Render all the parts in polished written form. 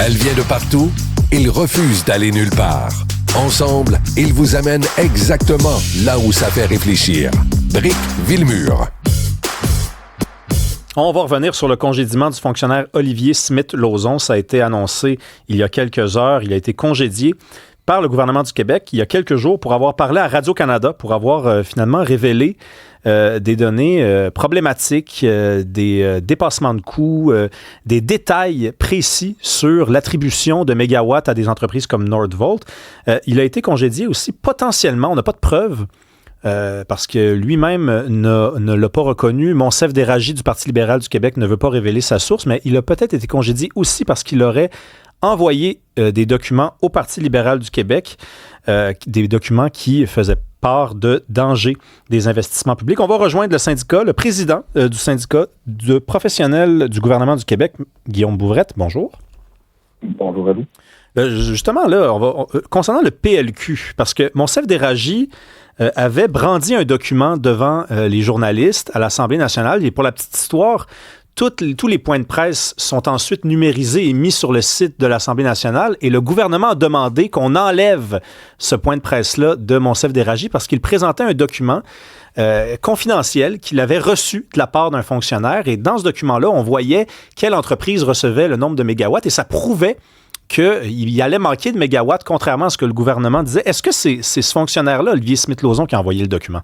Elle vient de partout, ils refusent d'aller nulle part. Ensemble, ils vous amènent exactement là où ça fait réfléchir. Brick Villemur. On va revenir sur le congédiement du fonctionnaire Olivier Smith-Lauzon. Ça a été annoncé il y a quelques heures. Il a été congédié par le gouvernement du Québec il y a quelques jours pour avoir parlé à Radio-Canada, pour avoir finalement révélé des données problématiques, des dépassements de coûts, des détails précis sur l'attribution de mégawatts à des entreprises comme Nordvolt. Il a été congédié aussi potentiellement, on n'a pas de preuves, parce que lui-même ne l'a pas reconnu. Monsef Déragi du Parti libéral du Québec ne veut pas révéler sa source, mais il a peut-être été congédié aussi parce qu'il aurait envoyé des documents au Parti libéral du Québec, des documents qui faisaient part de dangers des investissements publics. On va rejoindre le syndicat, le président du syndicat de professionnels du gouvernement du Québec, Guillaume Bouvrette. Bonjour. Bonjour à vous. Justement, là, concernant le PLQ, parce que Monsef Déragi avait brandi un document devant les journalistes à l'Assemblée nationale. Et pour la petite histoire, tous les points de presse sont ensuite numérisés et mis sur le site de l'Assemblée nationale. Et le gouvernement a demandé qu'on enlève ce point de presse-là de Monsef Déragi parce qu'il présentait un document confidentiel qu'il avait reçu de la part d'un fonctionnaire. Et dans ce document-là, on voyait quelle entreprise recevait le nombre de mégawatts et ça prouvait qu'il allait manquer de mégawatts, contrairement à ce que le gouvernement disait. Est-ce que c'est ce fonctionnaire-là, Olivier Smith-Lauzon, qui a envoyé le document?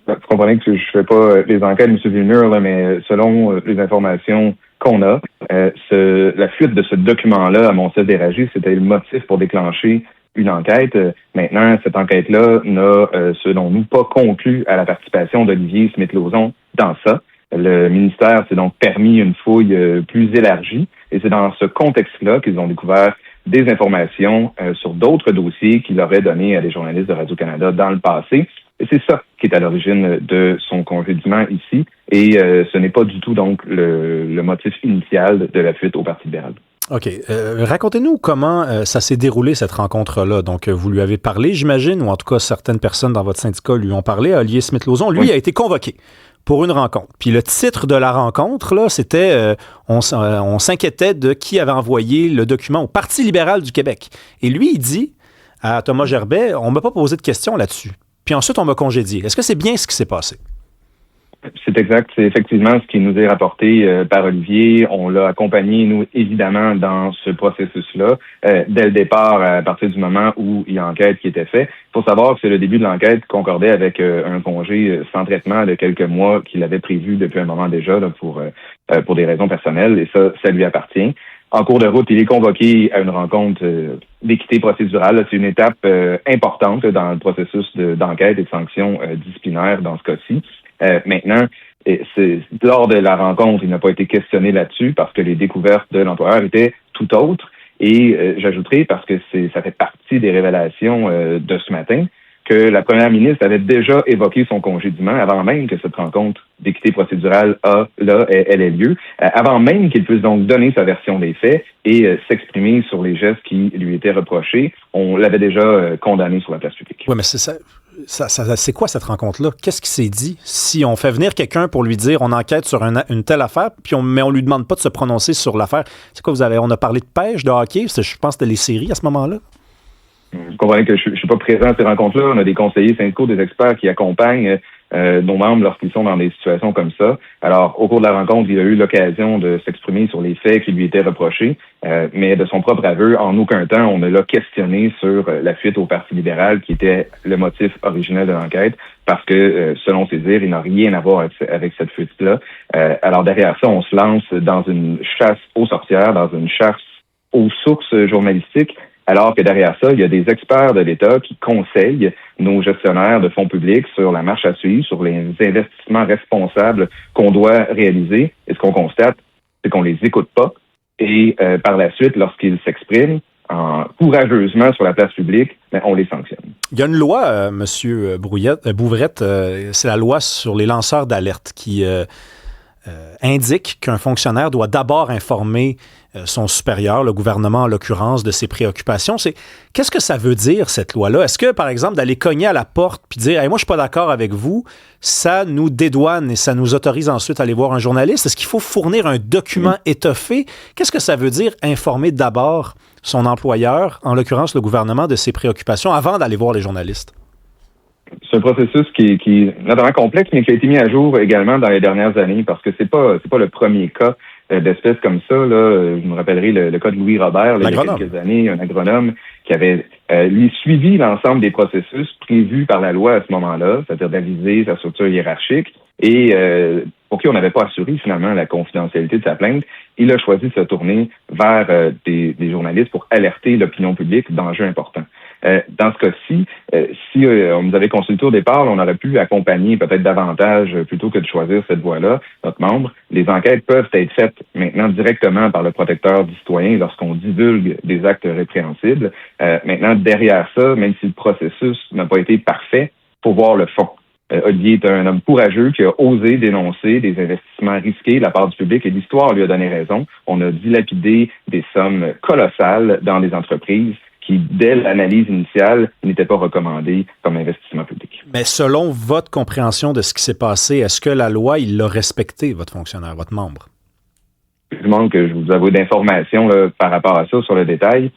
Vous comprenez que je ne fais pas les enquêtes, M. Villemur, là, mais selon les informations qu'on a, la fuite de ce document-là à Monsef Déragi, c'était le motif pour déclencher une enquête. Maintenant, cette enquête-là n'a, selon nous, pas conclu à la participation d'Olivier Smith-Lauzon dans ça. Le ministère s'est donc permis une fouille plus élargie et c'est dans ce contexte-là qu'ils ont découvert des informations sur d'autres dossiers qu'il aurait donné à des journalistes de Radio-Canada dans le passé. Et c'est ça qui est à l'origine de son congédiement ici et ce n'est pas du tout donc le motif initial de la fuite au Parti libéral. OK. Racontez-nous comment ça s'est déroulé, cette rencontre-là. Donc, vous lui avez parlé, j'imagine, ou en tout cas, certaines personnes dans votre syndicat lui ont parlé. Olivier Smith-Lauzon, lui, a été convoqué pour une rencontre. Puis le titre de la rencontre, là, c'était on s'inquiétait de qui avait envoyé le document au Parti libéral du Québec. Et lui, il dit à Thomas Gerbet, on ne m'a pas posé de questions là-dessus. Puis ensuite, on m'a congédié. Est-ce que c'est bien ce qui s'est passé? C'est exact. C'est effectivement ce qui nous est rapporté par Olivier. On l'a accompagné, nous, évidemment, dans ce processus-là, dès le départ, à partir du moment où il y a enquête qui était faite. Il faut savoir que le début de l'enquête concordait avec un congé sans traitement de quelques mois qu'il avait prévu depuis un moment déjà là, pour des raisons personnelles, et ça lui appartient. En cours de route, il est convoqué à une rencontre d'équité procédurale. C'est une étape importante dans le processus d'enquête et de sanctions disciplinaires dans ce cas-ci. Maintenant, lors de la rencontre, il n'a pas été questionné là-dessus parce que les découvertes de l'employeur étaient tout autres. Et j'ajouterai, parce que ça fait partie des révélations de ce matin, que la première ministre avait déjà évoqué son congédiement avant même que cette rencontre d'équité procédurale elle ait lieu, avant même qu'il puisse donc donner sa version des faits et s'exprimer sur les gestes qui lui étaient reprochés. On l'avait déjà condamné sur la place publique. Oui, mais c'est quoi cette rencontre-là? Qu'est-ce qui s'est dit? Si on fait venir quelqu'un pour lui dire on enquête sur une telle affaire, mais on lui demande pas de se prononcer sur l'affaire, c'est quoi on a parlé de pêche, de hockey? Je pense que c'était les séries à ce moment-là. Vous comprenez que je ne suis pas présent à ces rencontres-là. On a des conseillers syndicaux, des experts qui accompagnent nos membres lorsqu'ils sont dans des situations comme ça. Alors, au cours de la rencontre, il a eu l'occasion de s'exprimer sur les faits qui lui étaient reprochés, mais de son propre aveu, en aucun temps, on ne l'a questionné sur la fuite au Parti libéral, qui était le motif originel de l'enquête, parce que, selon ses dires, il n'a rien à voir avec cette fuite-là. Alors, derrière ça, on se lance dans une chasse aux sorcières, dans une chasse aux sources journalistiques, alors que derrière ça, il y a des experts de l'État qui conseillent nos gestionnaires de fonds publics sur la marche à suivre, sur les investissements responsables qu'on doit réaliser. Et ce qu'on constate, c'est qu'on les écoute pas. Et par la suite, lorsqu'ils s'expriment courageusement sur la place publique, on les sanctionne. Il y a une loi, M. Bouvrette, c'est la loi sur les lanceurs d'alerte qui indique qu'un fonctionnaire doit d'abord informer son supérieur, le gouvernement en l'occurrence, de ses préoccupations. Qu'est-ce que ça veut dire, cette loi-là? Est-ce que, par exemple, d'aller cogner à la porte puis dire hey, « moi, je suis pas d'accord avec vous », ça nous dédouane et ça nous autorise ensuite à aller voir un journaliste? Est-ce qu'il faut fournir un document étoffé? Qu'est-ce que ça veut dire informer d'abord son employeur, en l'occurrence le gouvernement, de ses préoccupations avant d'aller voir les journalistes? C'est un processus qui est notamment complexe, mais qui a été mis à jour également dans les dernières années, parce que c'est pas le premier cas d'espèces comme ça. Là. Je me rappellerai le cas de Louis Robert, il y a quelques années, un agronome qui avait lui suivi l'ensemble des processus prévus par la loi à ce moment-là, c'est-à-dire d'aviser sa structure hiérarchique, et pour qui on n'avait pas assuré finalement la confidentialité de sa plainte. Il a choisi de se tourner vers des journalistes pour alerter l'opinion publique d'enjeux importants. Dans ce cas-ci, si on nous avait consulté au départ, on aurait pu accompagner peut-être davantage plutôt que de choisir cette voie-là, notre membre. Les enquêtes peuvent être faites maintenant directement par le protecteur du citoyen lorsqu'on divulgue des actes répréhensibles. Maintenant, derrière ça, même si le processus n'a pas été parfait, faut voir le fond. Olivier est un homme courageux qui a osé dénoncer des investissements risqués de la part du public et l'histoire lui a donné raison. On a dilapidé des sommes colossales dans des entreprises qui, dès l'analyse initiale, n'étaient pas recommandées comme investissement public. Mais selon votre compréhension de ce qui s'est passé, est-ce que la loi, il l'a respecté, votre fonctionnaire, votre membre? Je demande que je vous avoue d'informations par rapport à ça sur le détail.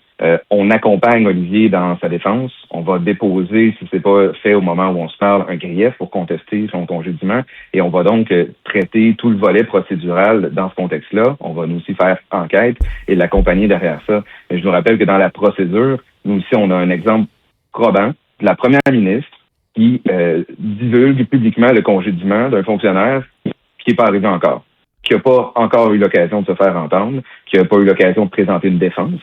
On accompagne Olivier dans sa défense. On va déposer, si c'est pas fait au moment où on se parle, un grief pour contester son congédiement. Et on va donc traiter tout le volet procédural dans ce contexte-là. On va nous aussi faire enquête et l'accompagner derrière ça. Mais je vous rappelle que dans la procédure, nous aussi, on a un exemple probant de la première ministre qui divulgue publiquement le congédiement d'un fonctionnaire qui n'est pas arrivé encore, qui n'a pas encore eu l'occasion de se faire entendre, qui n'a pas eu l'occasion de présenter une défense,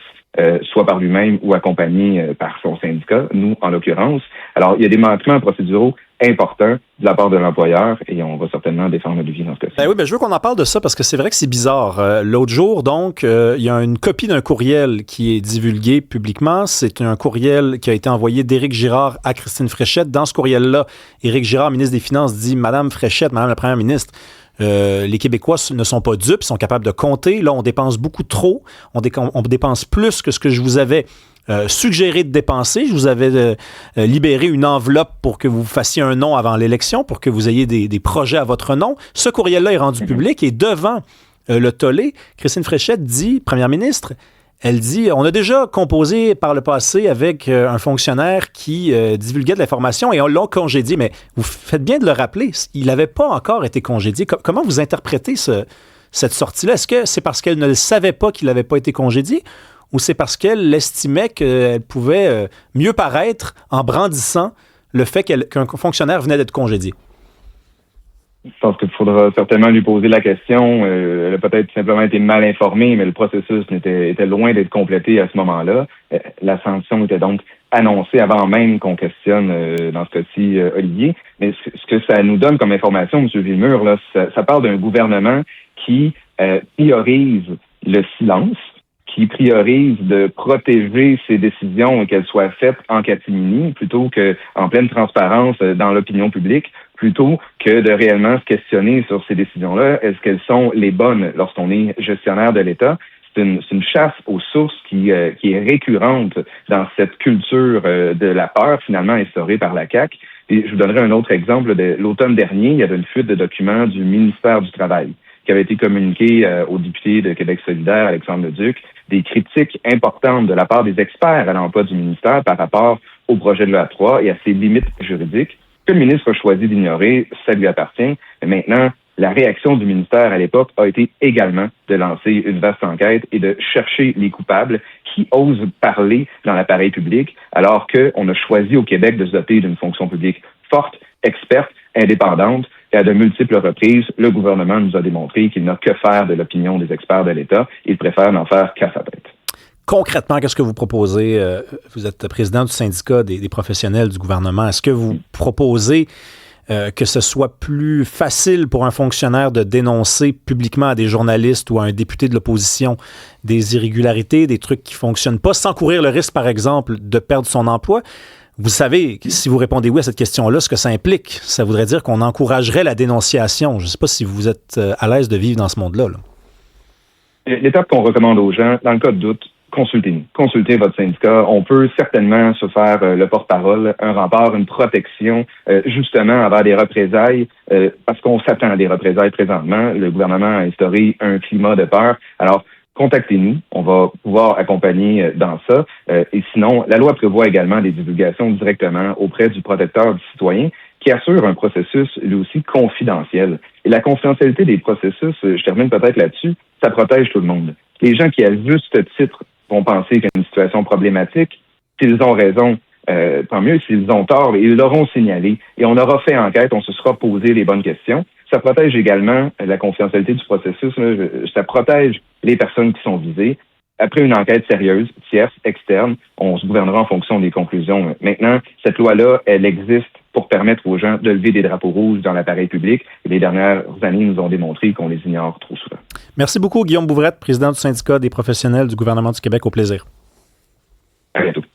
soit par lui-même ou accompagné par son syndicat, nous en l'occurrence. Alors, il y a des manquements procéduraux importants de la part de l'employeur et on va certainement défendre Olivier dans ce cas-ci. Ben oui, je veux qu'on en parle de ça parce que c'est vrai que c'est bizarre. L'autre jour, donc, il y a une copie d'un courriel qui est divulgué publiquement. C'est un courriel qui a été envoyé d'Éric Girard à Christine Fréchette. Dans ce courriel-là, Éric Girard, ministre des Finances, dit « Madame Fréchette, Madame la première ministre, les Québécois ne sont pas dupes, ils sont capables de compter. Là, on dépense beaucoup trop. On dépense plus que ce que je vous avais suggéré de dépenser. Je vous avais libéré une enveloppe pour que vous fassiez un nom avant l'élection, pour que vous ayez des projets à votre nom. Ce courriel-là est rendu public et devant le tollé, Christine Fréchette dit, première ministre, elle dit, on a déjà composé par le passé avec un fonctionnaire qui divulguait de l'information et on l'a congédié. Mais vous faites bien de le rappeler, il n'avait pas encore été congédié. Comment vous interprétez cette sortie-là? Est-ce que c'est parce qu'elle ne le savait pas qu'il n'avait pas été congédié ou c'est parce qu'elle estimait qu'elle pouvait mieux paraître en brandissant le fait qu'un fonctionnaire venait d'être congédié? Je pense qu'il faudra certainement lui poser la question. Elle a peut-être simplement été mal informée, mais le processus était loin d'être complété à ce moment-là. La sanction était donc annoncée avant même qu'on questionne, dans ce cas-ci, Olivier. Mais ce que ça nous donne comme information, M. Villemur, là, ça parle d'un gouvernement qui priorise le silence, qui priorise de protéger ses décisions et qu'elles soient faites en catimini plutôt qu'en pleine transparence dans l'opinion publique, plutôt que de réellement se questionner sur ces décisions-là. Est-ce qu'elles sont les bonnes lorsqu'on est gestionnaire de l'État? C'est une chasse aux sources qui est récurrente dans cette culture de la peur finalement instaurée par la CAQ. Et je vous donnerai un autre exemple. De l'automne dernier, il y avait une fuite de documents du ministère du Travail qui avait été communiqué au député de Québec solidaire, Alexandre Leduc, des critiques importantes de la part des experts à l'emploi du ministère par rapport au projet de loi 3 et à ses limites juridiques que le ministre a choisi d'ignorer. Ça lui appartient. Mais maintenant, la réaction du ministère à l'époque a été également de lancer une vaste enquête et de chercher les coupables qui osent parler dans l'appareil public alors qu'on a choisi au Québec de se doter d'une fonction publique forte, experte, indépendante. Et à de multiples reprises, le gouvernement nous a démontré qu'il n'a que faire de l'opinion des experts de l'État. Il préfère n'en faire qu'à sa tête. Concrètement, qu'est-ce que vous proposez? Vous êtes président du syndicat des professionnels du gouvernement. Est-ce que vous proposez que ce soit plus facile pour un fonctionnaire de dénoncer publiquement à des journalistes ou à un député de l'opposition des irrégularités, des trucs qui ne fonctionnent pas, sans courir le risque, par exemple, de perdre son emploi? Vous savez, si vous répondez oui à cette question-là, ce que ça implique, ça voudrait dire qu'on encouragerait la dénonciation. Je ne sais pas si vous êtes à l'aise de vivre dans ce monde-là. L'étape qu'on recommande aux gens, dans le cas de doute, consultez-nous. Consultez votre syndicat. On peut certainement se faire le porte-parole, un rempart, une protection, justement, envers des représailles, parce qu'on s'attend à des représailles présentement. Le gouvernement a instauré un climat de peur. Alors, contactez-nous, on va pouvoir accompagner dans ça. Et sinon, la loi prévoit également des divulgations directement auprès du protecteur du citoyen qui assure un processus, lui aussi, confidentiel. Et la confidentialité des processus, je termine peut-être là-dessus, ça protège tout le monde. Les gens qui, à juste titre, vont penser qu'il y a une situation problématique, s'ils ont raison, tant mieux. S'ils ont tort, ils l'auront signalé. Et on aura fait enquête, on se sera posé les bonnes questions. Ça protège également la confidentialité du processus. Ça protège les personnes qui sont visées. Après une enquête sérieuse, tierce, externe, on se gouvernera en fonction des conclusions. Maintenant, cette loi-là, elle existe pour permettre aux gens de lever des drapeaux rouges dans l'appareil public. Et les dernières années nous ont démontré qu'on les ignore trop souvent. Merci beaucoup, Guillaume Bouvrette, président du syndicat des professionnels du gouvernement du Québec. Au plaisir. À bientôt.